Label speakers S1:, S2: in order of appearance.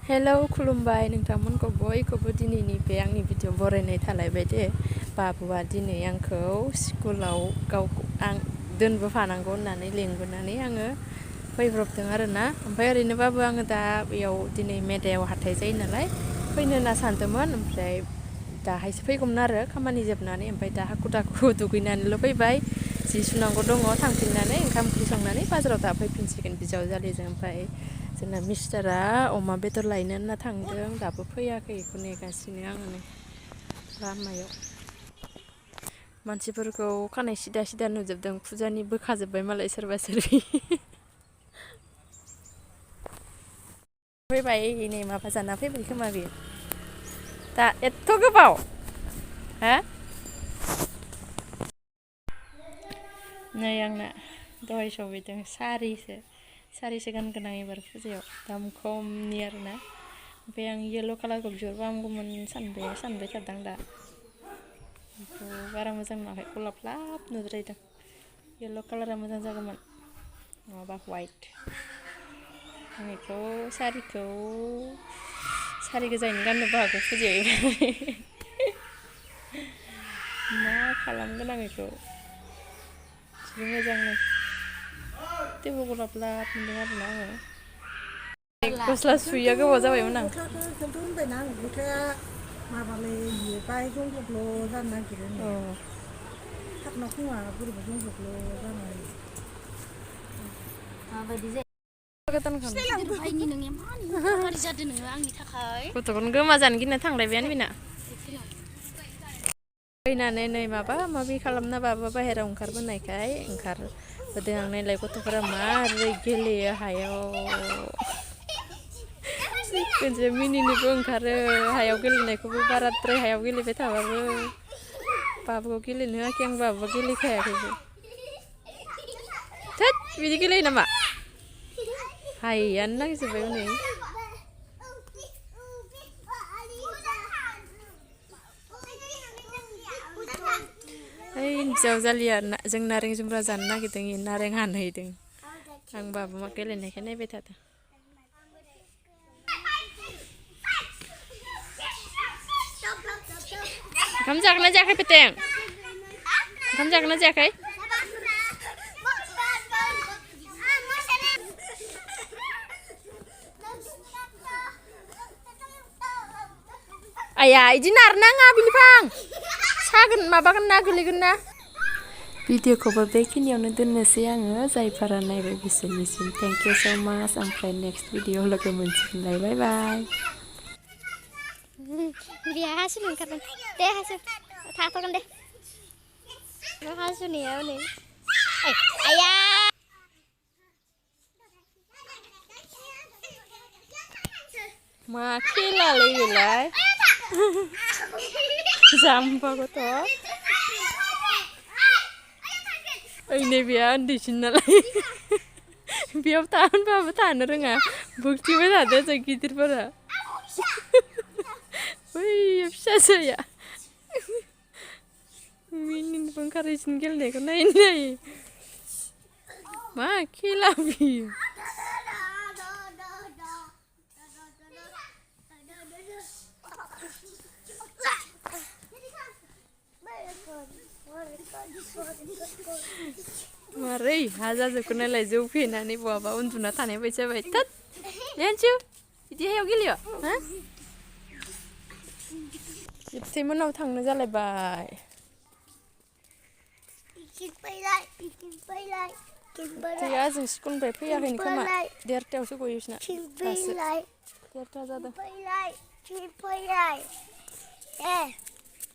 S1: hello खुलुमबाय नोंथांमोनखौ बयखौबो दिनैनि बे आंनि भिडिअ बरायनाय थालायबाय दे बाबुआ दिनै आंखौ स्कुलाव आं दोनबोफानांगौ होननानै लेंबोनानै आङो फैब्रबदों आरोना ओमफ्राय ओरैनोबाबो आङो दा बेयाव दिनै मेदायाव हाथाय जायो नालाय फैनो होनना सानदोंमोन ओमफ्राय दाहायसो फैगौमोन आरो खामानि जोबनानै ओमफ्राय दा हाखु दाखु दुगैनानैल' फैबाय जि सुनांगौ दङ थांफिननानै ओंखाम ओंख्रि संनानै बाजाराव दा फैफिनसिगोन बिजावजालिजों ओमफ्राय जोंना मिस्टारा अमा बेदर लायनो होनना थांदों दाबो फैयाखै बेखौ नेगासिनो आङो नै लामायाव मानसिफोरखौ खानाय सिदा सिदा नुजोबदों फुजानि बोखाजोब्बाय मालाय सोरबा सोरबि फैबाय नै माबा जाना फैबाय खोमा बेयो दा एथ' गोबाव हा नै आंना दहाय सफैदों सारिसो गानगोन आं एबार फुजायाव दाम खमनि आरोना ओमफ्राय आं येल्ल' कालारखौ बिहरबा हामगौमोन सानबाय थादों दा बेखौ बारा मोजां नुवाखै गलाबलाब नुद्रायदों येल्ल' कालारा मोजां जागौमोन नङाबा वाइट आं बेखौ सारि गोजायैनो गाननोबो हागौ फुजायाव मा खालामगोन आं बेखौ मोजांनो थेवबो गलाबलाब मोनदों आरोना आङो गस्ला सुयैया गोबाव जाबायमोन आं
S2: खिन्थु होनबायना आं गस्लाया माबालै बियो बाय जंब्लबल' जानो नागिरो थाबना खुङा बोरैबा जंब्लबल' जानाय माबायदि जायो
S1: गथ'खौनो गोमा जानो गिना थांलायबायानो बेना फैनानै नै माबा माबि खालामना बाबा बाहेरायाव ओंखारबोनायखाय ओंखारबोदों आं नायलाय गथ'फोरा मारै गेलेयो हायाव खनसे मिनिनोबो ओंखारो हायाव गेलेनायखौबो बाराद्राय हायाव गेलेबाय थाबाबो बाबुखौ गेलेनो होआखै आं बाबुआ गेलेखायाखैबो थोद बिदि गेलेयो नामा हायैयानो नांजोब्बाय हनै ओइ बिजावजालिया जों नारें जुम्ब्रा जानो नागिरदों नारें हानहैदों आं बाबु मा गेलेनायखाय नायबाय थादों ओंखाम जागोन ना जायाखै पेटें ओंखाम जागोन ना जायाखै आया इदि नारनाङा बिलिफां सागोन माबागोन ना गोलैगोन ना भिडिअखौबो बेखिनियावनो दोननोसै आङो जायफोरा नायबाय बिसोरनिसिम थेंक इउ स' माच ओमफ्राय नेक्स्ट भिडिअ लोगो मोनसिगोनलाय बाय बाय
S3: बिया हासुनो ओंखारदों दे हासु थाथ'गोन दे हासुनाया हनै आया
S1: मा खेलालै बेलाय जाम्बा गथ' ओइ नै बेहा उन्दैसिन नालाय बेयाव था होनबाबो थानो रोङा बोगथिंबाय थादो जों गिदिरफोरा बैयो फिसाजोया मिनिनोबो ओंखारो इसोरनि गेलेनायखौ नायै मा खेला बियो मारै हा जाजोबखो नायलाय जौ फेनानै बहाबा उन्दुना थानाय बायदि जाबाय थोद लेन्सु बिदि हायाव गेलेयो हा जोबथेमोनाव थांनो जालायबाय जोंहा जों स्कुलनिफ्राय फैयाखैनो खोमा 1:30 गयो बिसोरना दासो 1:30 जादों